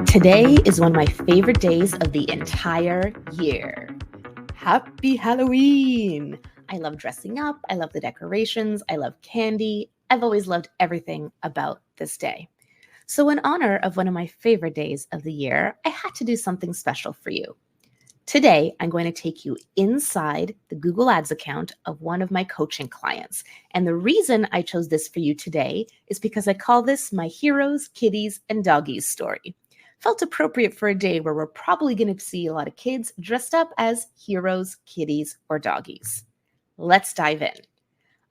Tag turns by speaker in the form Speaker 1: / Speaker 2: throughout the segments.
Speaker 1: Today is one of my favorite days of the entire year. Happy Halloween! I love dressing up. I love the decorations. I love candy. I've always loved everything about this day. So in honor of one of my favorite days of the year, I had to do something special for you. Today, I'm going to take you inside the Google Ads account of one of my coaching clients. And the reason I chose this for you today is because I call this my heroes, kitties, and doggies story. Felt appropriate for a day where we're probably going to see a lot of kids dressed up as heroes, kitties, or doggies. Let's dive in.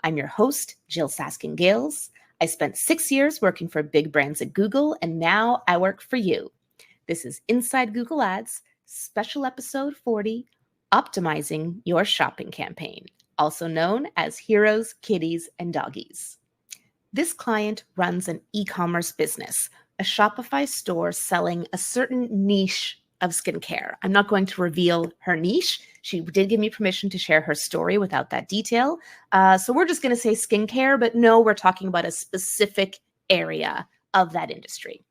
Speaker 1: I'm your host, Jyll Saskin Gales. I spent 6 years working for big brands at Google, and now I work for you. This is Inside Google Ads, special episode 40, Optimizing Your Shopping Campaign, also known as Heroes, Kitties, and Doggies. This client runs an e-commerce business, a Shopify store selling a certain niche of skincare. I'm not going to reveal her niche. She did give me permission to share her story without that detail. So we're just going to say skincare, but no, we're talking about a specific area of that industry.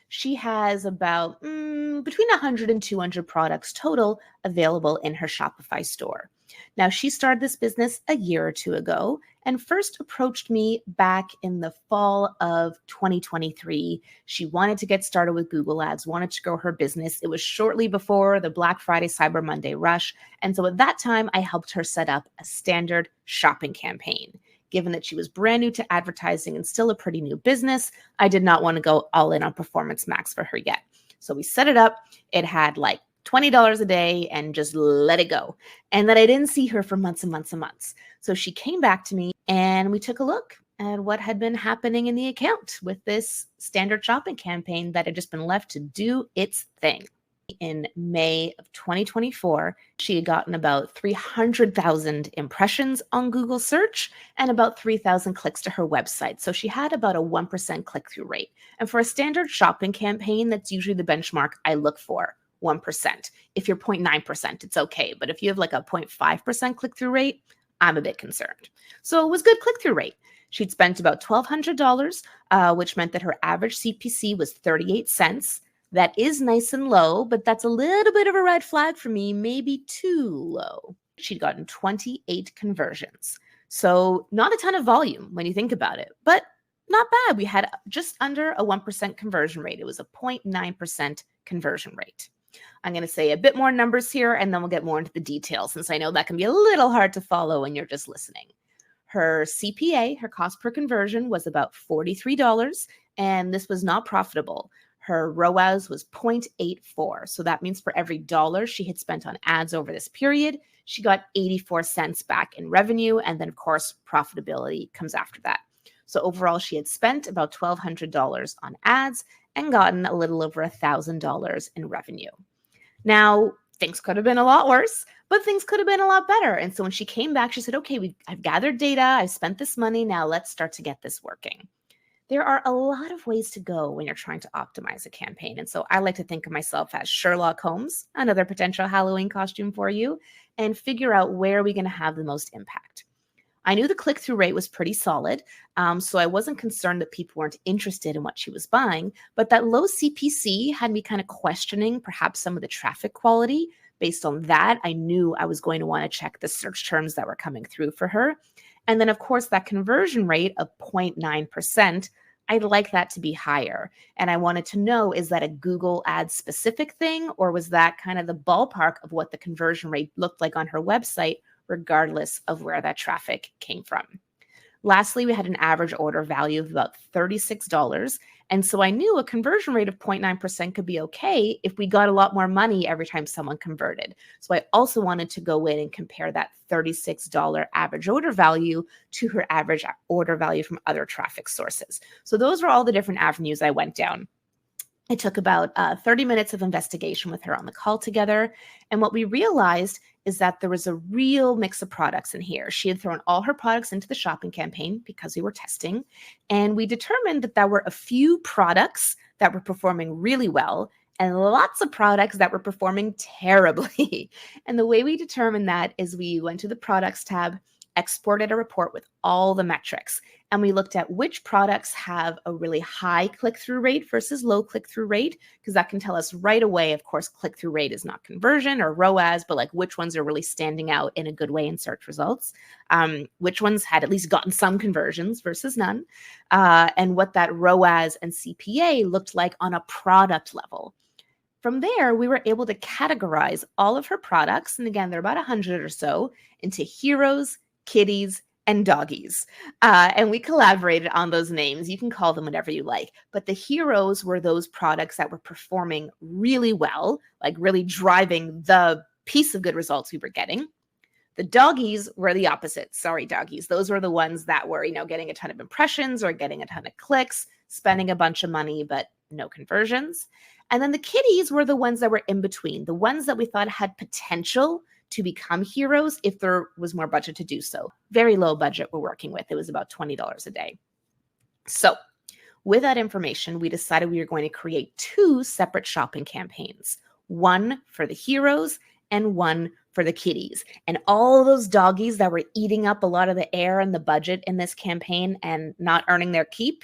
Speaker 1: She has about between 100 and 200 products total available in her Shopify store. Now, she started this business a year or two ago and first approached me back in the fall of 2023. She wanted to get started with Google Ads, wanted to grow her business. It was shortly before the Black Friday, Cyber Monday rush. And so at that time, I helped her set up a standard shopping campaign. Given that she was brand new to advertising and still a pretty new business, I did not want to go all in on Performance Max for her yet. So we set it up. It had like $20 a day and just let it go. And then I didn't see her for months and months and months. So she came back to me and we took a look at what had been happening in the account with this standard shopping campaign that had just been left to do its thing. In May of 2024, she had gotten about 300,000 impressions on Google search and about 3,000 clicks to her website. So she had about a 1% click-through rate. And for a standard shopping campaign, that's usually the benchmark I look for, 1%. If you're 0.9%, it's okay. But if you have like a 0.5% click-through rate, I'm a bit concerned. So it was good click-through rate. She'd spent about $1,200, which meant that her average CPC was 38 cents. That is nice and low, but that's a little bit of a red flag for me, maybe too low. She'd gotten 28 conversions. So not a ton of volume when you think about it, but not bad. We had just under a 1% conversion rate. It was a 0.9% conversion rate. I'm going to say a bit more numbers here, and then we'll get more into the details, since I know that can be a little hard to follow when you're just listening. Her CPA, her cost per conversion, was about $43, and this was not profitable. Her ROAS was 0.84. So that means for every dollar she had spent on ads over this period, she got 84 cents back in revenue. And then, of course, profitability comes after that. So overall, she had spent about $1,200 on ads and gotten a little over $1,000 in revenue. Now, things could have been a lot worse, but things could have been a lot better. And so when she came back, she said, okay, I've gathered data. I've spent this money. Now let's start to get this working. There are a lot of ways to go when you're trying to optimize a campaign. And so I like to think of myself as Sherlock Holmes, another potential Halloween costume for you, and figure out where are we going to have the most impact. I knew the click-through rate was pretty solid, so I wasn't concerned that people weren't interested in what she was buying, but that low CPC had me kind of questioning perhaps some of the traffic quality. Based on that, I knew I was going to want to check the search terms that were coming through for her. And then, of course, that conversion rate of 0.9%, I'd like that to be higher. And I wanted to know, is that a Google Ads specific thing, or was that kind of the ballpark of what the conversion rate looked like on her website, regardless of where that traffic came from? Lastly, we had an average order value of about $36. And so I knew a conversion rate of 0.9% could be okay if we got a lot more money every time someone converted. So I also wanted to go in and compare that $36 average order value to her average order value from other traffic sources. So those were all the different avenues I went down. It took about 30 minutes of investigation with her on the call together. And what we realized is that there was a real mix of products in here. She had thrown all her products into the shopping campaign because we were testing. And we determined that there were a few products that were performing really well and lots of products that were performing terribly. And the way we determined that is we went to the products tab, exported a report with all the metrics. And we looked at which products have a really high click-through rate versus low click-through rate, because that can tell us right away, of course, click-through rate is not conversion or ROAS, but like which ones are really standing out in a good way in search results, which ones had at least gotten some conversions versus none, and what that ROAS and CPA looked like on a product level. From there, we were able to categorize all of her products, and again, there are about 100 or so, into heroes, kitties, and doggies. And we collaborated on those names. You can call them whatever you like. But the heroes were those products that were performing really well, like really driving the piece of good results we were getting. The doggies were the opposite. Sorry, doggies. Those were the ones that were, getting a ton of impressions or getting a ton of clicks, spending a bunch of money, but no conversions. And then the kitties were the ones that were in between, the ones that we thought had potential to become heroes if there was more budget to do so. Very low budget we're working with. It was about $20 a day. So with that information, we decided we were going to create 2 separate shopping campaigns, one for the heroes and one for the kitties. And all those doggies that were eating up a lot of the air and the budget in this campaign and not earning their keep,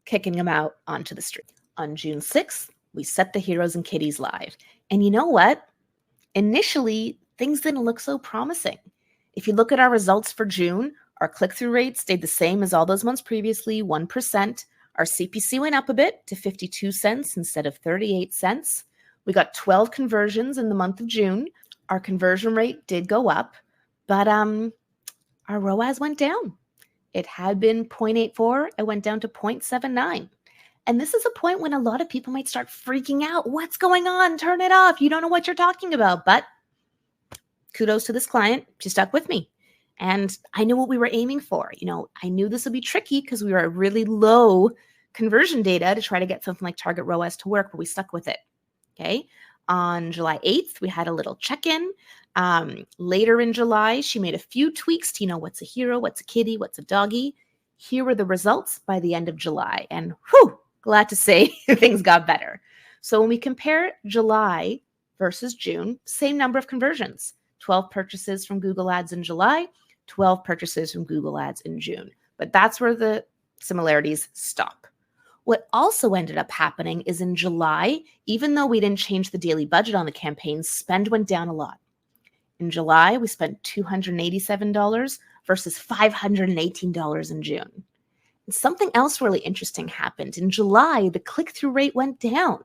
Speaker 1: kicking them out onto the street. On June 6th, we set the heroes and kitties live. And you know what? Initially, things didn't look so promising. If you look at our results for June, our click-through rate stayed the same as all those months previously, 1%. Our CPC went up a bit to 52 cents instead of 38 cents. We got 12 conversions in the month of June. Our conversion rate did go up, but our ROAS went down. It had been 0.84. It went down to 0.79. And this is a point when a lot of people might start freaking out. What's going on? Turn it off. You don't know what you're talking about. But kudos to this client. She stuck with me. And I knew what we were aiming for. I knew this would be tricky because we were at really low conversion data to try to get something like target ROAS to work, but we stuck with it. Okay. On July 8th, we had a little check-in. Later in July, she made a few tweaks to, what's a hero, what's a kitty, what's a doggy. Here were the results by the end of July. And glad to say things got better. So when we compare July versus June, same number of conversions, 12 purchases from Google Ads in July, 12 purchases from Google Ads in June. But that's where the similarities stop. What also ended up happening is in July, even though we didn't change the daily budget on the campaign, spend went down a lot. In July, we spent $287 versus $518 in June. And something else really interesting happened. In July, the click-through rate went down.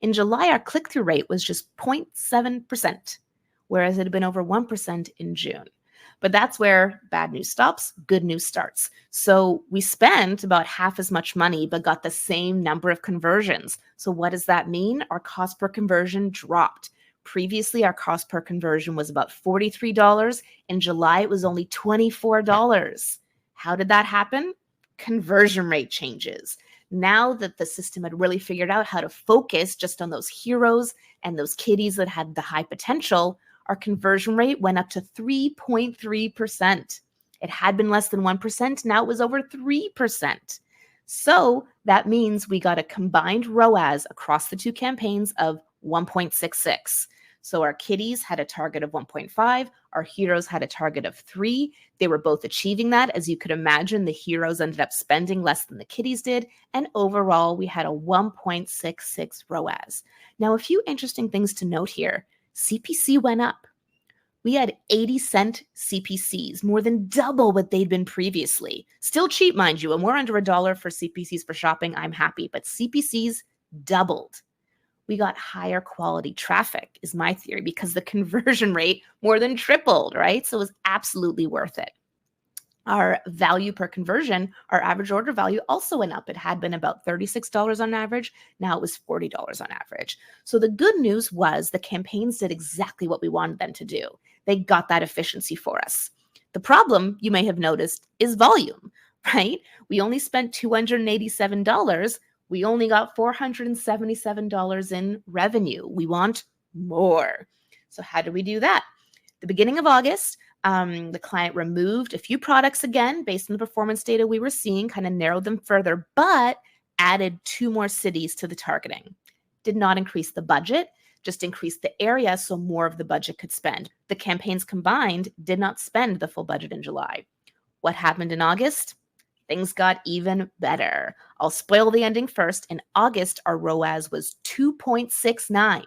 Speaker 1: In July, our click-through rate was just 0.7%, whereas it had been over 1% in June. But that's where bad news stops, good news starts. So we spent about half as much money, but got the same number of conversions. So what does that mean? Our cost per conversion dropped. Previously, our cost per conversion was about $43. In July, it was only $24. How did that happen? Conversion rate changes. Now that the system had really figured out how to focus just on those heroes and those kitties that had the high potential, our conversion rate went up to 3.3%. It had been less than 1%. Now it was over 3%. So that means we got a combined ROAS across the 2 campaigns of 1.66. So our kitties had a target of 1.5. Our heroes had a target of 3. They were both achieving that. As you could imagine, the heroes ended up spending less than the kitties did. And overall, we had a 1.66 ROAS. Now, a few interesting things to note here. CPC went up. We had 80-cent CPCs, more than double what they'd been previously. Still cheap, mind you, and we're under $1 for CPCs for shopping. I'm happy, but CPCs doubled. We got higher quality traffic, is my theory, because the conversion rate more than tripled, right? So it was absolutely worth it. Our value per conversion, our average order value also went up. It had been about $36 on average. Now it was $40 on average. So the good news was the campaigns did exactly what we wanted them to do. They got that efficiency for us. The problem, you may have noticed, is volume, right? We only spent $287. We only got $477 in revenue. We want more. So how do we do that? The beginning of August, the client removed a few products again, based on the performance data we were seeing, kind of narrowed them further, but added 2 more cities to the targeting. Did not increase the budget, just increased the area so more of the budget could spend. The campaigns combined did not spend the full budget in July. What happened in August? Things got even better. I'll spoil the ending first. In August, our ROAS was 2.69,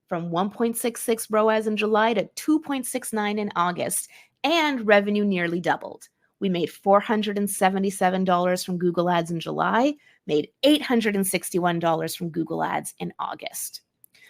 Speaker 1: from 1.66 ROAS in July to 2.69 in August, and revenue nearly doubled. We made $477 from Google Ads in July, made $861 from Google Ads in August.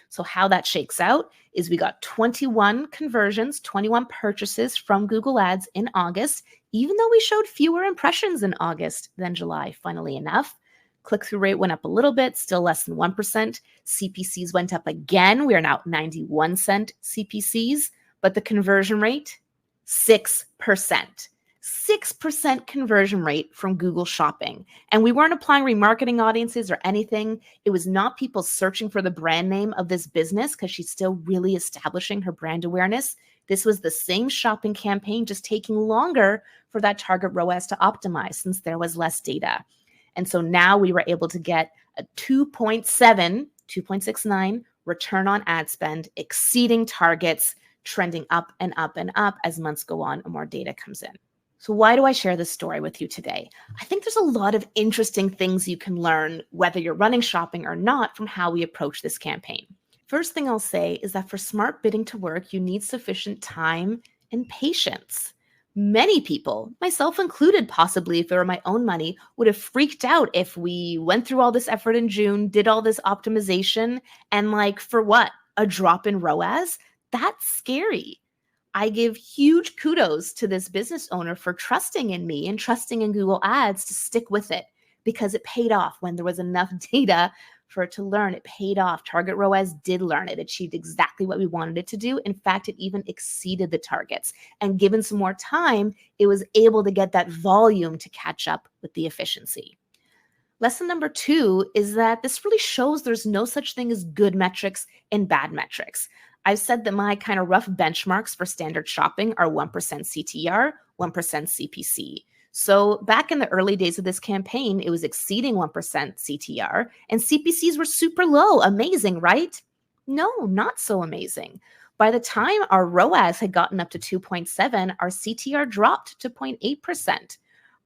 Speaker 1: So how that shakes out is we got 21 conversions, 21 purchases from Google Ads in August, even though we showed fewer impressions in August than July, funnily enough. Click-through rate went up a little bit, still less than 1%. CPCs went up again. We are now 91 cent CPCs, but the conversion rate, 6%. 6% conversion rate from Google Shopping. And we weren't applying remarketing audiences or anything. It was not people searching for the brand name of this business because she's still really establishing her brand awareness. This was the same shopping campaign, just taking longer for that target ROAS to optimize since there was less data. And so now we were able to get a 2.69 return on ad spend, exceeding targets, trending up and up and up as months go on and more data comes in. So why do I share this story with you today? I think there's a lot of interesting things you can learn, whether you're running shopping or not, from how we approach this campaign. First thing I'll say is that for smart bidding to work, you need sufficient time and patience. Many people, myself included, possibly if it were my own money, would have freaked out if we went through all this effort in June, did all this optimization, and for what? A drop in ROAS? That's scary. I give huge kudos to this business owner for trusting in me and trusting in Google Ads to stick with it, because it paid off when there was enough data for it to learn. It paid off. Target ROAS did learn. It achieved exactly what we wanted it to do. In fact, it even exceeded the targets. And given some more time, it was able to get that volume to catch up with the efficiency. Lesson number 2 is that this really shows there's no such thing as good metrics and bad metrics. I've said that my kind of rough benchmarks for standard shopping are 1% CTR, 1% CPC. So back in the early days of this campaign, it was exceeding 1% CTR, and CPCs were super low. Amazing, right? No, not so amazing. By the time our ROAS had gotten up to 2.7, our CTR dropped to 0.8%.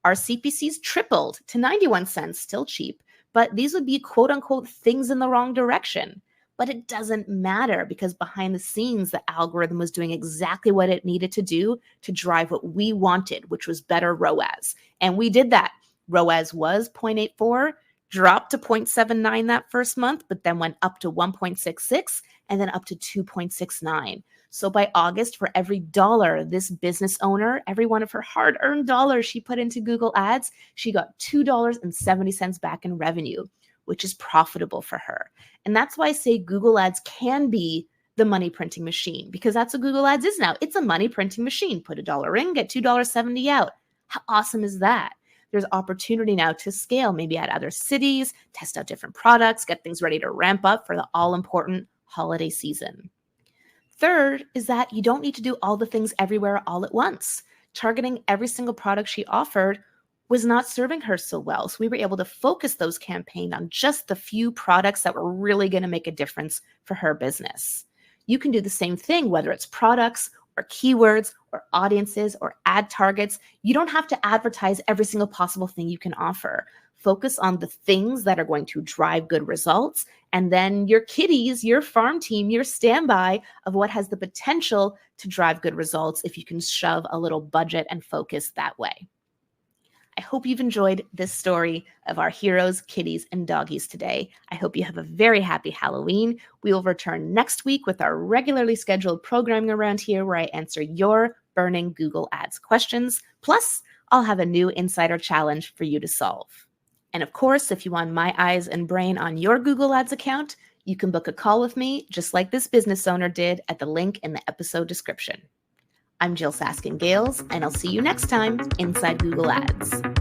Speaker 1: Our CPCs tripled to 91 cents, still cheap, but these would be quote unquote things in the wrong direction. But it doesn't matter, because behind the scenes, the algorithm was doing exactly what it needed to do to drive what we wanted, which was better ROAS. And we did that. ROAS was 0.84, dropped to 0.79 that first month, but then went up to 1.66 and then up to 2.69. So by August, for every dollar this business owner, every one of her hard-earned dollars she put into Google Ads, she got $2.70 back in revenue, which is profitable for her. And that's why I say Google Ads can be the money printing machine, because that's what Google Ads is now. It's a money printing machine. Put $1 in, get $2.70 out. How awesome is that? There's opportunity now to scale, maybe at other cities, test out different products, get things ready to ramp up for the all-important holiday season. Third is that you don't need to do all the things everywhere all at once. Targeting every single product she offered was not serving her so well. So we were able to focus those campaigns on just the few products that were really going to make a difference for her business. You can do the same thing, whether it's products or keywords or audiences or ad targets. You don't have to advertise every single possible thing you can offer. Focus on the things that are going to drive good results. And then your kitties, your farm team, your standby of what has the potential to drive good results if you can shove a little budget and focus that way. I hope you've enjoyed this story of our heroes, kitties, and doggies today. I hope you have a very happy Halloween. We will return next week with our regularly scheduled programming around here, where I answer your burning Google Ads questions. Plus, I'll have a new insider challenge for you to solve. And of course, if you want my eyes and brain on your Google Ads account, you can book a call with me, just like this business owner did, at the link in the episode description. I'm Jyll Saskin Gales, and I'll see you next time inside Google Ads.